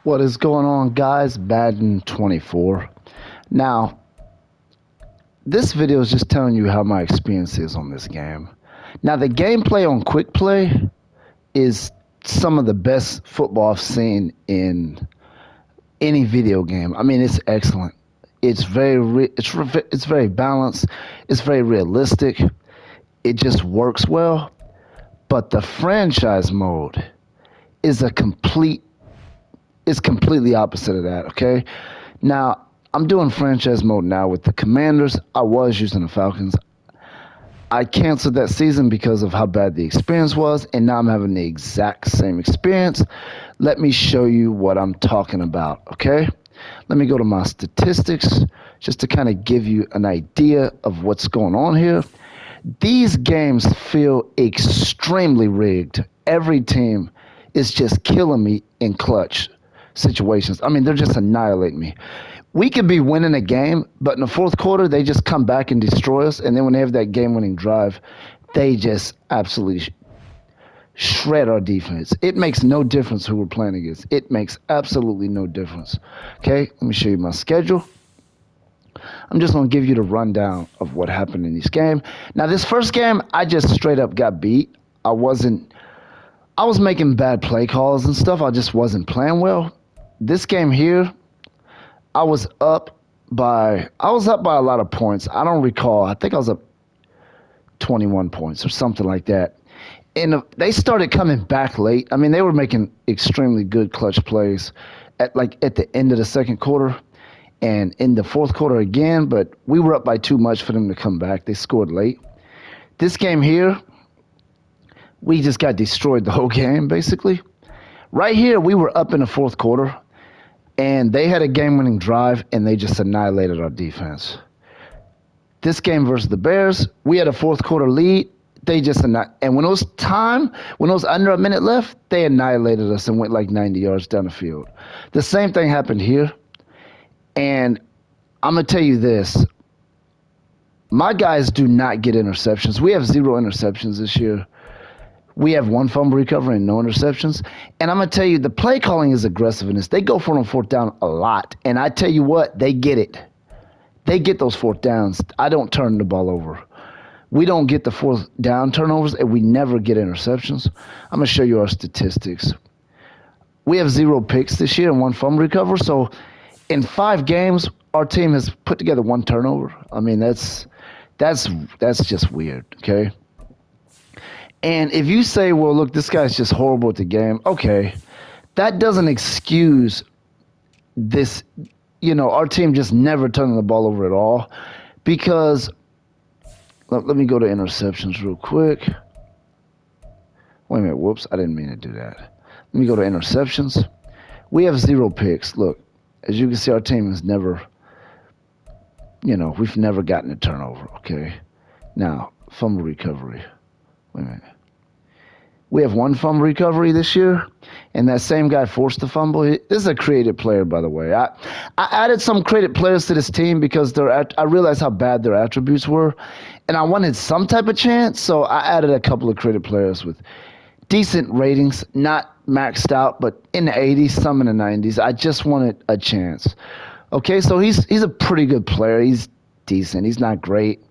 What is going on, guys? Madden 24. Now, this video is just telling you how my experience is on this game. Now, the gameplay on Quick Play is some of the best football I've seen in any video game. I mean, it's excellent. It's very balanced. It's very realistic. It just works well. But the franchise mode is a complete it's completely opposite of that, okay? Now, I'm doing franchise mode now with the Commanders. I was using the Falcons. I canceled that season because of how bad the experience was, and now I'm having the exact same experience. Let me show you what I'm talking about, okay? Let me go to my statistics just to kind of give you an idea of what's going on here. These games feel extremely rigged. Every team is just killing me in clutch situations. I mean, they're just annihilating me. We could be winning a game, but in the fourth quarter, they just come back and destroy us. And then when they have that game-winning drive, they just absolutely shred our defense. It makes no difference who we're playing against. It makes absolutely no difference. Okay, let me show you my schedule. I'm just going to give you the rundown of what happened in this game. Now, this first game, I just straight up got beat. I was making bad play calls and stuff. I just wasn't playing well. This game here, I was up by a lot of points. I don't recall. I think I was up 21 points or something like that. And they started coming back late. I mean, they were making extremely good clutch plays at the end of the second quarter and in the fourth quarter again, but we were up by too much for them to come back. They scored late. This game here, we just got destroyed the whole game, basically. Right here, we were up in the fourth quarter, and they had a game-winning drive, and they just annihilated our defense. This game versus the Bears, we had a fourth quarter lead. They just and when it was under a minute left, they annihilated us and went like 90 yards down the field. The same thing happened here, and I'm going to tell you this. My guys do not get interceptions. We have 0 interceptions this year. We have 1 fumble recovery and no interceptions. And I'm going to tell you, the play calling is aggressive in this. They go for it on fourth down a lot. And I tell you what, they get it. They get those fourth downs. I don't turn the ball over. We don't get the fourth down turnovers, and we never get interceptions. I'm going to show you our statistics. We have 0 picks this year and 1 fumble recovery. So in 5 games, our team has put together 1 turnover. I mean, that's just weird, okay? And if you say, well, look, this guy's just horrible at the game, okay, that doesn't excuse this, our team just never turning the ball over at all. Because, let me go to interceptions real quick. Wait a minute, whoops, I didn't mean to do that. Let me go to interceptions. We have 0 picks. Look, as you can see, our team has never, we've never gotten a turnover, okay? Now, fumble recovery. Wait a minute. We have 1 fumble recovery this year, and that same guy forced the fumble. This is a creative player, by the way. I added some creative players to this team because I realized how bad their attributes were, and I wanted some type of chance, so I added a couple of creative players with decent ratings, not maxed out, but in the 80s, some in the 90s. I just wanted a chance. Okay, so he's a pretty good player. He's decent. He's not great.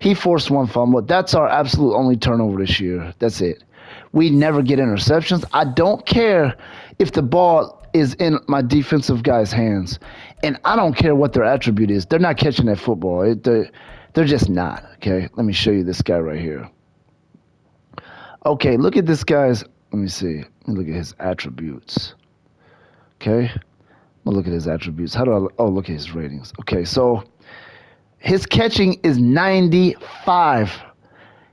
He forced 1 fumble. That's our absolute only turnover this year. That's it. We never get interceptions. I don't care if the ball is in my defensive guy's hands, and I don't care what their attribute is. They're not catching that football. They're just not, okay? Let me show you this guy right here. Okay, look at this guy's, let me see. Let me look at his attributes, okay? I'm going to look at his attributes. Look at his ratings. Okay, so his catching is 95.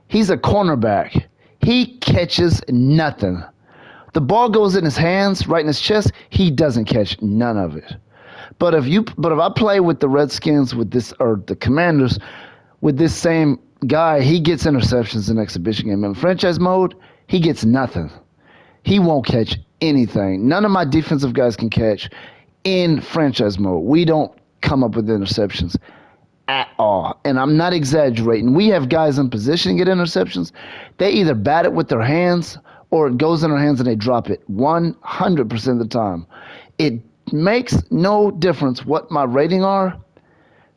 He's a cornerback. He catches nothing. The ball goes in his hands, right in his chest. He doesn't catch none of it. But if I play with the Redskins or the Commanders with this same guy, he gets interceptions in exhibition game. In franchise mode, he gets nothing. He won't catch anything. None of my defensive guys can catch in franchise mode. We don't come up with interceptions at all. And I'm not exaggerating. We have guys in position to get interceptions. They either bat it with their hands or it goes in their hands and they drop it 100% of the time. It makes no difference what my rating are.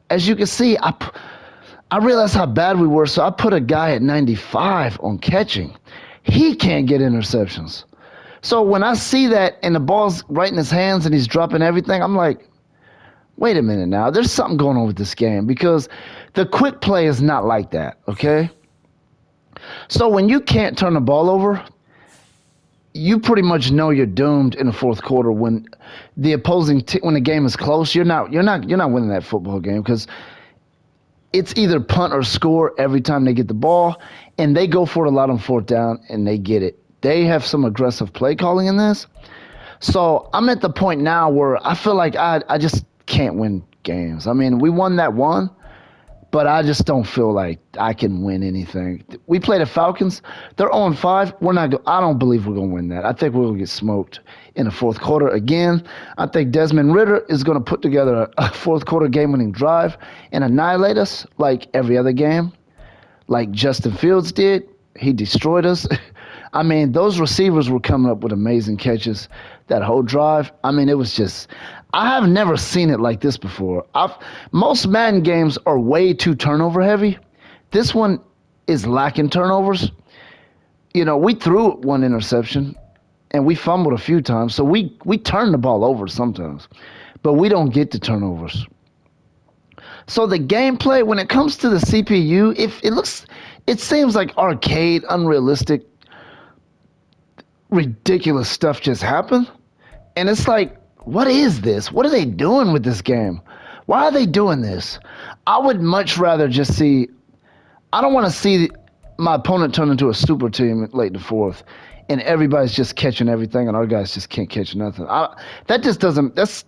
As you can see, I realized how bad we were, so I put a guy at 95 on catching. He can't get interceptions. So when I see that and the ball's right in his hands and he's dropping everything, I'm like, wait a minute now. There's something going on with this game because the quick play is not like that, okay? So when you can't turn the ball over, you pretty much know you're doomed in the fourth quarter when the when the game is close. You're not winning that football game because it's either punt or score every time they get the ball, and they go for it a lot on fourth down and they get it. They have some aggressive play calling in this. So I'm at the point now where I feel like I just can't win games. I mean, we won that one, but I just don't feel like I can win anything. We play the Falcons. They're 0-5. We're not. I don't believe we're going to win that. I think we're going to get smoked in the fourth quarter again. I think Desmond Ritter is going to put together a fourth quarter game-winning drive and annihilate us like every other game, like Justin Fields did. He destroyed us. I mean, those receivers were coming up with amazing catches that whole drive. I mean, it was just, I have never seen it like this before. Most Madden games are way too turnover heavy. This one is lacking turnovers. You know, we threw one interception and we fumbled a few times, so we turn the ball over sometimes, but we don't get the turnovers. So the gameplay, when it comes to the CPU, if it seems like arcade, unrealistic, ridiculous stuff just happened. And it's like, what is this? What are they doing with this game? Why are they doing this? I would much rather just see, I don't want to see my opponent turn into a super team late in the fourth and everybody's just catching everything and our guys just can't catch nothing. That just doesn't, that's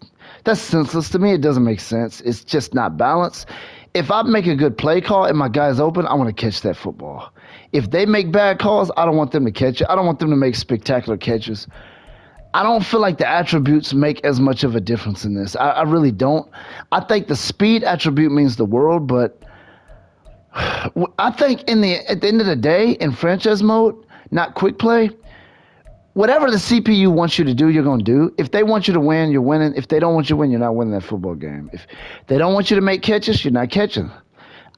senseless to me. It doesn't make sense. It's just not balanced. If I make a good play call and my guy's open, I want to catch that football. If they make bad calls, I don't want them to catch it. I don't want them to make spectacular catches. I don't feel like the attributes make as much of a difference in this. I really don't. I think the speed attribute means the world, but I think at the end of the day, in franchise mode, not quick play, whatever the CPU wants you to do, you're going to do. If they want you to win, you're winning. If they don't want you to win, you're not winning that football game. If they don't want you to make catches, you're not catching.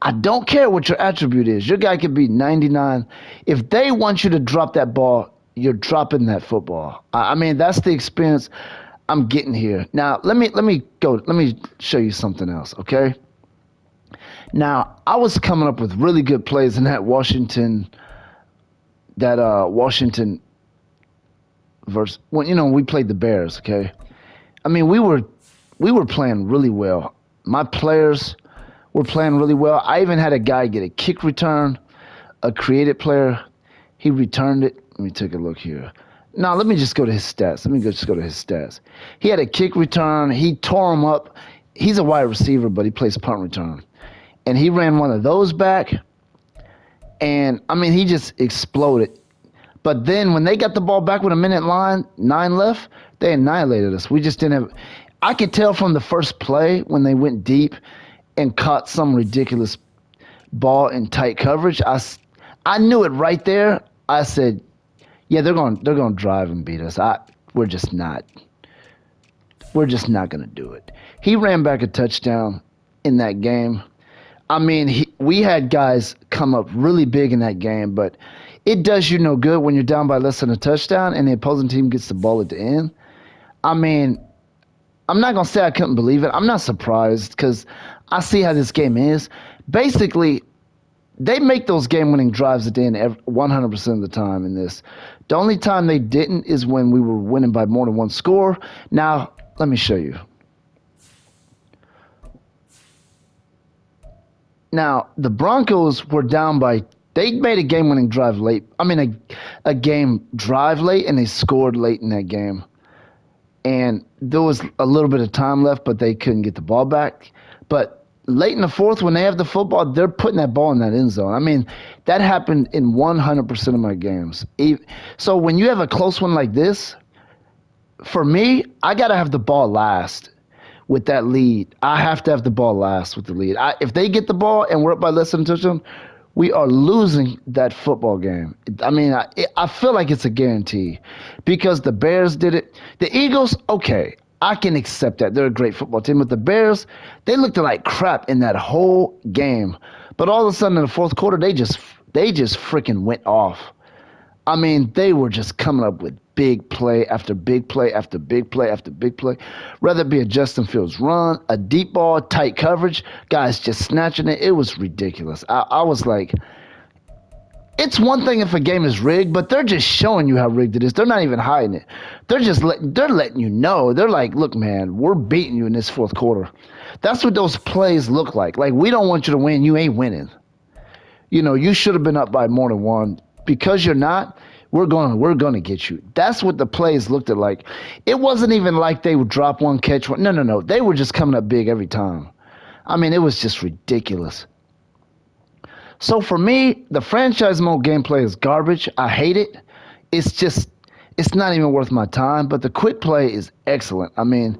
I don't care what your attribute is. Your guy could be 99. If they want you to drop that ball, you're dropping that football. I mean, that's the experience I'm getting here. Now, let me show you something else, okay? Now, I was coming up with really good plays in that Washington versus when we played the Bears, okay? I mean, we were playing really well. My players were playing really well. I even had a guy get a kick return, a created player. He returned it. Let me take a look here. Now, let me just go to his stats. Just go to his stats. He had a kick return. He tore him up. He's a wide receiver, but he plays punt return. And he ran one of those back. And, I mean, he just exploded. But then when they got the ball back with a minute 9 left, they annihilated us. We just didn't have – I could tell from the first play when they went deep and caught some ridiculous ball in tight coverage. I knew it right there. I said, yeah, they're going to drive and beat us. We're just not going to do it. He ran back a touchdown in that game. I mean, we had guys come up really big in that game, but it does you no good when you're down by less than a touchdown and the opposing team gets the ball at the end. I mean, I'm not going to say I couldn't believe it. I'm not surprised because I see how this game is. Basically, they make those game-winning drives at the end 100% of the time in this. The only time they didn't is when we were winning by more than one score. Now, let me show you. Now, the Broncos were down by – they made a game-winning drive late. I mean, a game drive late, and they scored late in that game. And there was a little bit of time left, but they couldn't get the ball back. But late in the fourth, when they have the football, they're putting that ball in that end zone. I mean, that happened in 100% of my games. So when you have a close one like this, for me, I got to have the ball last with that lead. I have to have the ball last with the lead. If they get the ball and we're up by less than a touchdown, we are losing that football game. I mean, I feel like it's a guarantee because the Bears did it. The Eagles, okay. I can accept that. They're a great football team. But the Bears, they looked like crap in that whole game. But all of a sudden in the fourth quarter, they just freaking went off. I mean, they were just coming up with big play after big play after big play after big play. Whether it be a Justin Fields run, a deep ball, tight coverage, guys just snatching it. It was ridiculous. I was like, it's one thing if a game is rigged, but they're just showing you how rigged it is. They're not even hiding it. They're letting you know. They're like, look, man, we're beating you in this fourth quarter. That's what those plays look like. Like, we don't want you to win. You ain't winning. You should have been up by more than one. Because you're not, we're gonna get you. That's what the plays looked at like. It wasn't even like they would drop one, catch one. No, no, no. They were just coming up big every time. I mean, it was just ridiculous. So for me, the franchise mode gameplay is garbage. I hate it. It's just, it's not even worth my time. But the quick play is excellent. I mean,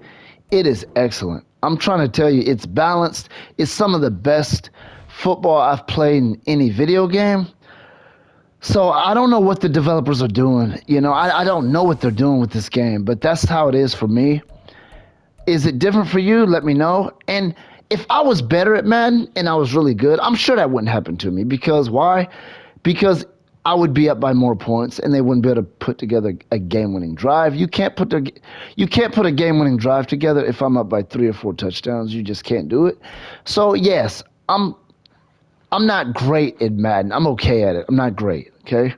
it is excellent. I'm trying to tell you, it's balanced. It's some of the best football I've played in any video game. So I don't know what the developers are doing. I don't know what they're doing with this game, but that's how it is for me. Is it different for you? Let me know. And if I was better at Madden and I was really good, I'm sure that wouldn't happen to me. Because why? Because I would be up by more points and they wouldn't be able to put together a game-winning drive. You can't put a game-winning drive together if I'm up by 3 or 4 touchdowns. You just can't do it. So yes, I'm not great at Madden. I'm okay at it. I'm not great, okay?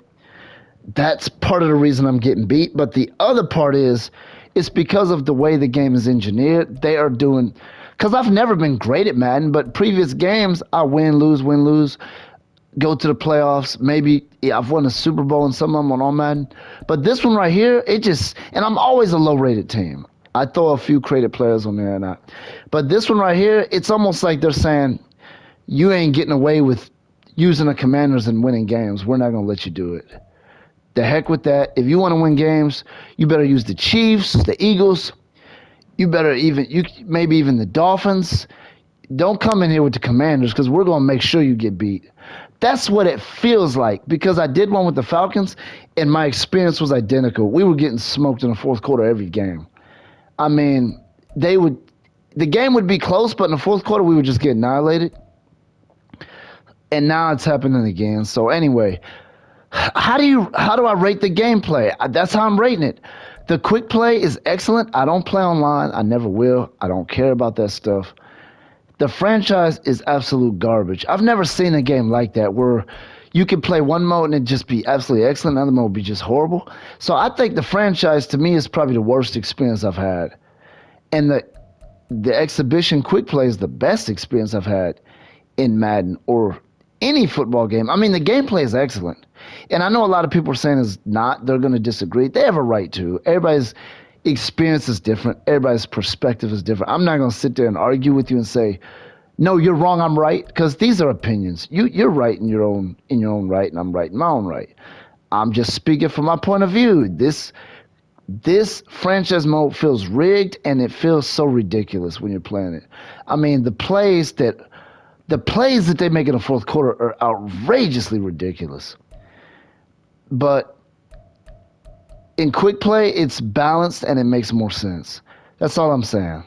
That's part of the reason I'm getting beat. But the other part is, it's because of the way the game is engineered. They are doing, because I've never been great at Madden, but previous games, I win, lose, go to the playoffs. Maybe I've won a Super Bowl and some of them on Madden. But this one right here, and I'm always a low-rated team. I throw a few creative players on there, but this one right here, it's almost like they're saying, you ain't getting away with using the Commanders and winning games. We're not going to let you do it. The heck with that. If you want to win games, you better use the Chiefs, the Eagles. Maybe even the Dolphins. Don't come in here with the Commanders because we're going to make sure you get beat. That's what it feels like because I did one with the Falcons and my experience was identical. We were getting smoked in the fourth quarter every game. I mean, the game would be close, but in the fourth quarter we would just get annihilated. And now it's happening again. So anyway, how do I rate the gameplay? That's how I'm rating it. The quick play is excellent. I don't play online. I never will. I don't care about that stuff. The franchise is absolute garbage. I've never seen a game like that where you can play one mode and it just be absolutely excellent, another mode be just horrible. So I think the franchise to me is probably the worst experience I've had. And the exhibition quick play is the best experience I've had in Madden or any football game. I mean, the gameplay is excellent. And I know a lot of people are saying it's not. They're going to disagree. They have a right to. Everybody's experience is different. Everybody's perspective is different. I'm not going to sit there and argue with you and say, no, you're wrong, I'm right, because these are opinions. You're right in your own right, and I'm right in my own right. I'm just speaking from my point of view. This franchise mode feels rigged, and it feels so ridiculous when you're playing it. I mean, the plays that they make in the fourth quarter are outrageously ridiculous. But in quick play, it's balanced and it makes more sense. That's all I'm saying.